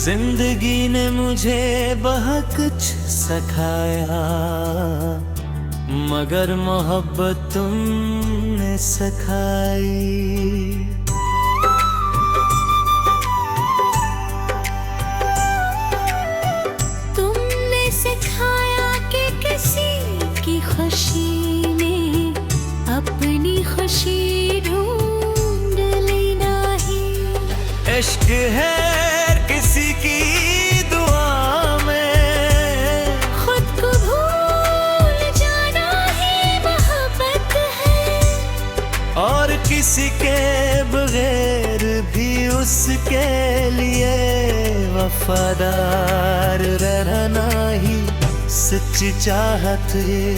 जिंदगी ने मुझे बहुत कुछ सिखाया, मगर मोहब्बत तुमने सिखाई। तुमने सिखाया कि किसी की खुशी में अपनी खुशी ढूंढ लेना ही इश्क है किसी की दुआ में, खुद को भूल जाना ही मोहब्बत है। और किसी के बगैर भी उसके लिए वफादार रहना ही सच्ची चाहत है।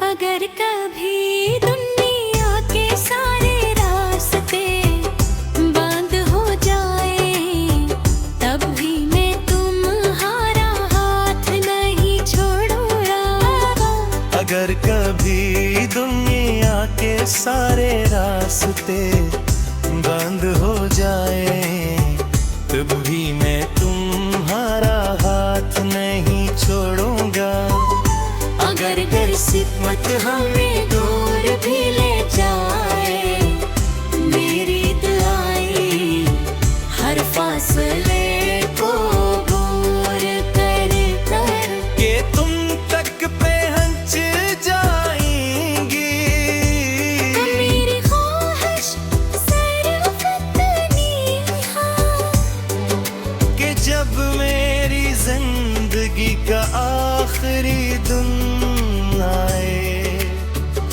अगर कभी दुनिया के सारे रास्ते बंद हो जाए, तब भी मैं तुम्हारा हाथ नहीं छोड़ूंगा। अगर कभी दुनिया के सारे रास्ते बंद हो जाए, तब भी मैं तुम्हारा हाथ नहीं छोड़ूंगा। अगर किस्मत हमें दूर भी ले जाए, मेरी दुआएं हर फासले को दूर कर कर के तुम तक पहुंच जाएंगी। मेरी ख्वाहिश सिर्फ इतनी है कि जब मेरी जिंदगी का आखिरी दिन आए,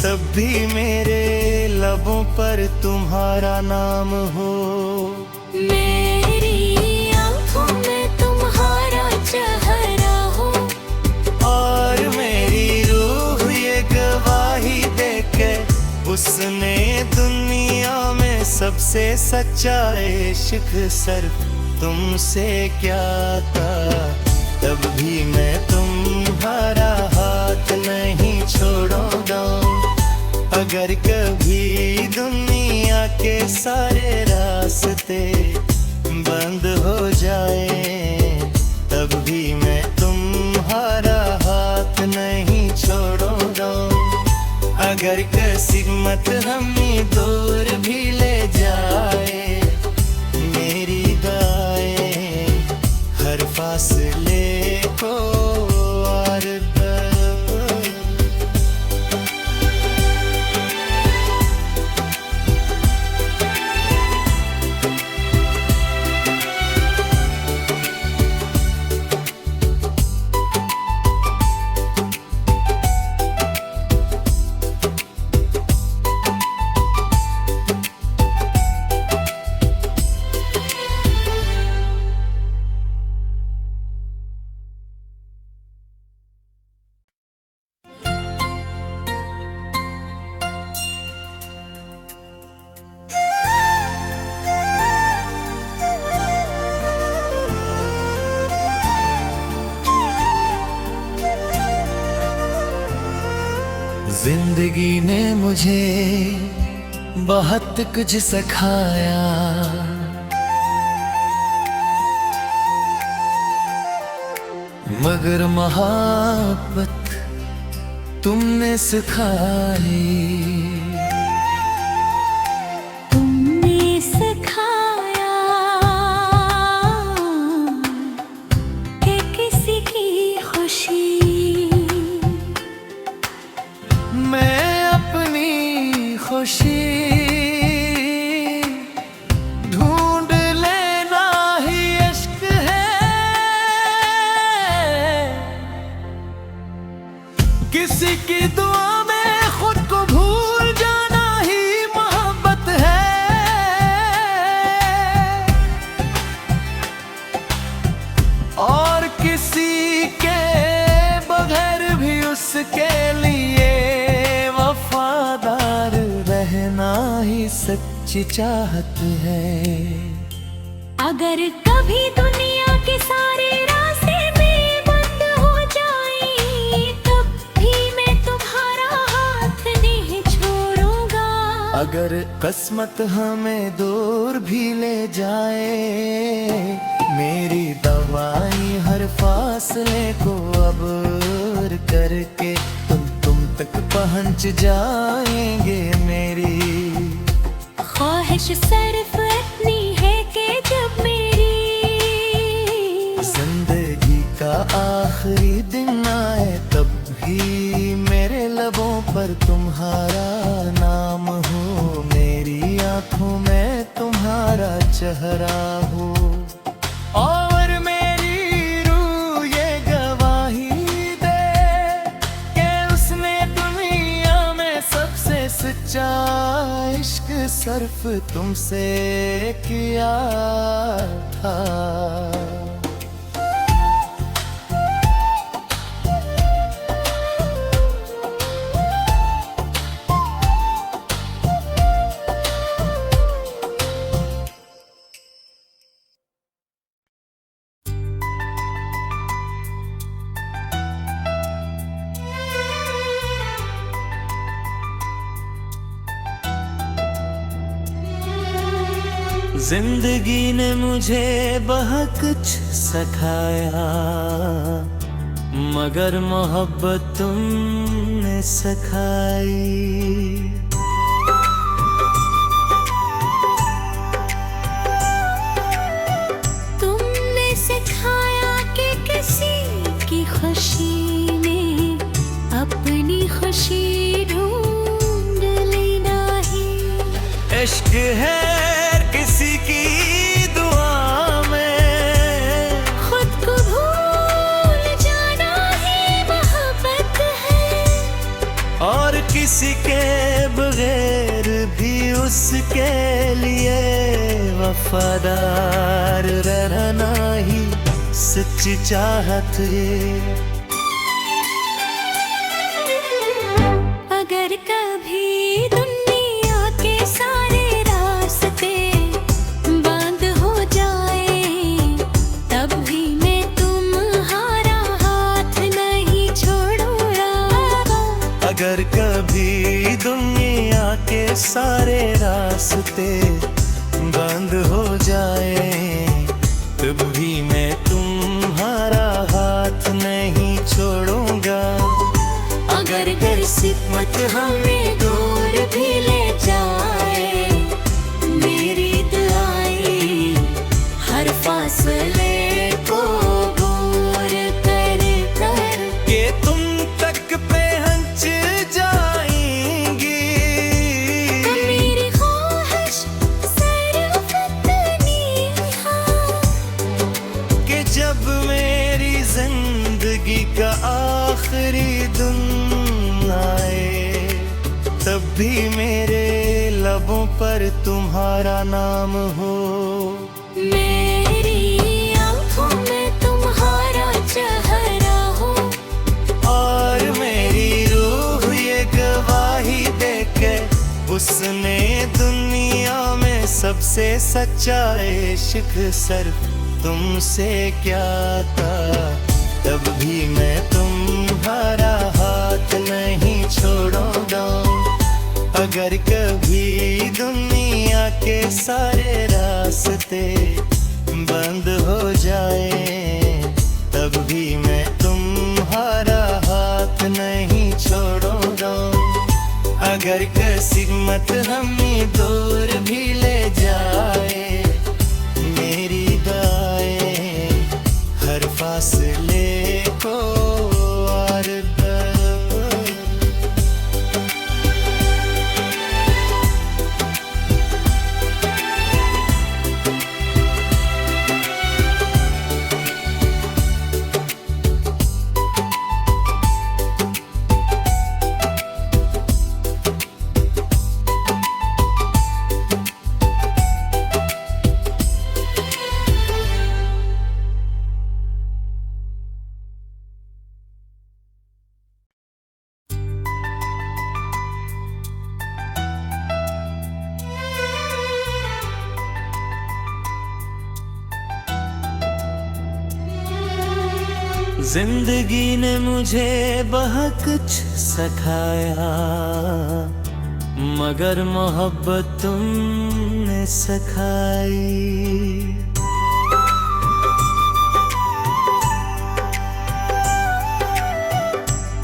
तब भी मेरे लबों पर तुम्हारा नाम हो। मेरी आँखों में तुम्हारा चेहरा हो, और मेरी रूह ये गवाही देके उसने दुनिया में सबसे सच्चा इश्क सिर्फ तुमसे क्या था। तब भी मैं तुम्हारा हाथ नहीं छोड़ूंगा। अगर कभी दुनिया के सारे रास्ते बंद हो जाए, तब भी मैं तुम्हारा हाथ नहीं छोड़ूंगा। अगर किस्मत हमें दूर भी ले जाए, मेरी दुआएं हर फासले को और जिंदगी ने मुझे बहुत कुछ सिखाया, मगर मोहब्बत तुमने सिखाई। तुमने सिखाया कि किसी की खुशी मैं अपनी खुशी ढूंढ लेना ही इश्क है। किसी की दुआ में खुद को भूल जाना ही मोहब्बत है। और किसी के बगैर भी उसके लिए वफादार रहना ही सच्ची चाहत है। अगर कभी दुनिया के सारे रास्ते में बंद हो जाए, तब भी मैं तुम्हारा हाथ नहीं छोड़ूंगा। अगर किस्मत हमें दूर भी ले जाए, मेरी दवाई हर फासले को अबूर करके तुम तक पहुंच जाएंगे। मेरी ख्वाहिश सिर्फ इतनी है कि जब मेरी जिंदगी का आखिरी दिन आए, तब भी मेरे लबों पर तुम्हारा नाम हो, मेरी आंखों में तुम्हारा चेहरा हो। और मेरी रूह ये गवाही दे कि उसने दुनिया में सबसे सच्चा इश्क सिर्फ तुमसे किया था। जिंदगी ने मुझे बहुत कुछ सिखाया, मगर मोहब्बत तुमने सिखाई। तुमने सिखाया कि किसी की खुशी में अपनी खुशी ढूंढ लेना ही इश्क है। किसी की दुआ में खुद को भूल जाना ही मोहब्बत है, और किसी के बगैर भी उसके लिए वफादार रहना ही सच्ची चाहत है। अगर कभी दुनिया के सारे रास्ते बंद हो जाए, तब भी मैं तुम्हारा हाथ नहीं छोड़ूंगा। अगर कभी दुनिया के सारे रास्ते बंद हो जाए, तब भी मैं तुम्हारा हाथ नहीं छोड़ूंगा। अगर किस्मत हमें दूर भी ले जाए, मेरी दुआएं हर फासले को दूर कर कर के तुम तक पहुंच जाएंगी। मेरी ख्वाहिश सिर्फ इतनी है कि जब मेरी जिंदगी का आखिरी दिन आए, तब भी मेरे लबों पर तुम्हारा नाम हो। मेरी आंखों में तुम्हारा चेहरा हो, और मेरी रूह ये गवाही देके उसने दुनिया में सबसे सच्चा इश्क सिर्फ तुमसे क्या था। तब भी मैं तुम्हारा हाथ नहीं छोड़ूंगा। अगर कभी दुनिया के सारे रास्ते बंद हो जाए, तब भी मैं तुम्हारा हाथ नहीं छोड़ूंगा। अगर किस्मत हमें दूर भी ले जाए, मेरी दुआएं हर फासले को और जिंदगी ने मुझे बहुत कुछ सिखाया, मगर मोहब्बत तुमने सिखाई।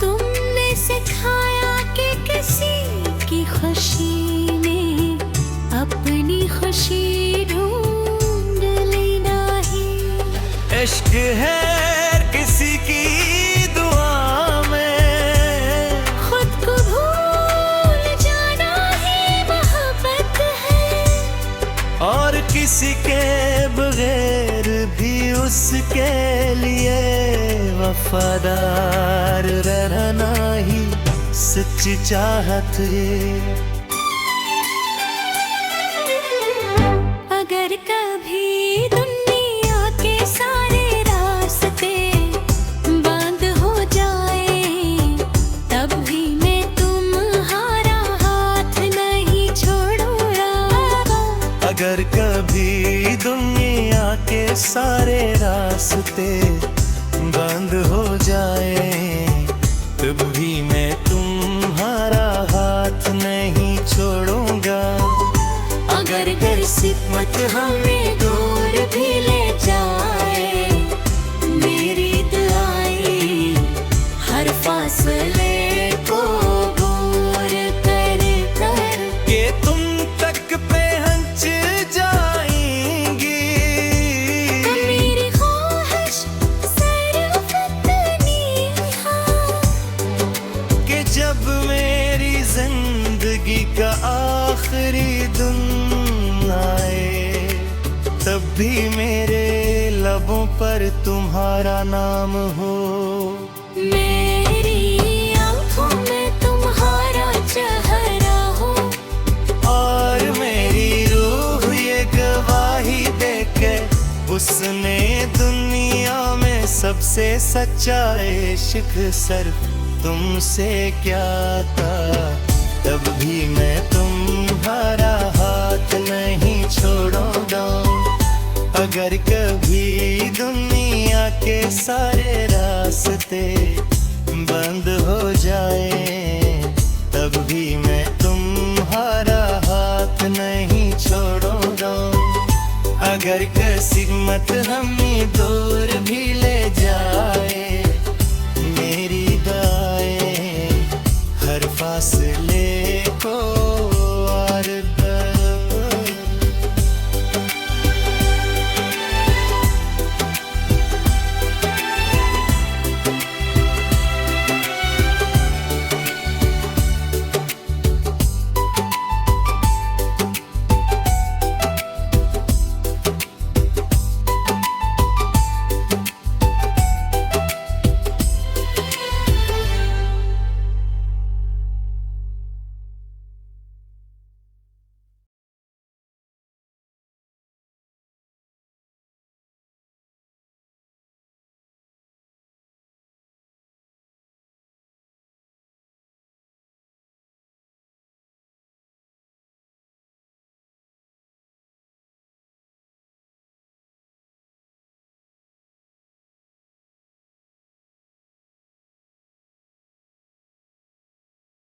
तुमने सिखाया कि किसी की खुशी में अपनी खुशी ढूंढ लेना ही। इश्क है किसी की दुआ में, खुद को भूल जाना ही मोहब्बत है। और किसी के बगैर भी उसके लिए वफादार रहना ही सच्ची चाहत है। अगर कभी दुनिया के सारे रास्ते बंद हो जाए, तब भी मैं तुम्हारा हाथ नहीं छोड़ूंगा। अगर कभी दुनिया के सारे रास्ते बंद हो जाए, तब भी मैं तुम्हारा हाथ नहीं छोड़ूंगा। अगर किस्मत हमें दूर भी ले जाए, मेरी दुआएं हर फासले को दूर कर कर के तुम तक पहुंच जाएंगी। मेरी ख्वाहिश सिर्फ इतनी है कि जब मेरी जिंदगी का आखिरी दिन आए, तब भी मेरे लबों पर तुम्हारा नाम हो। मेरी आंखों में तुम्हारा चेहरा हो, और मेरी रूह ये गवाही देके उसने दुनिया में सबसे सच्चा इश्क सिर्फ तुमसे क्या था। तब भी मैं तुम्हारा हाथ नहीं छोड़ूंगा। अगर कभी दुनिया के सारे रास्ते बंद हो जाए, तब भी मैं तुम्हारा हाथ नहीं छोड़ूंगा। अगर किस्मत हमें दूर भी ले जाए, मेरी दुआएं हर फासले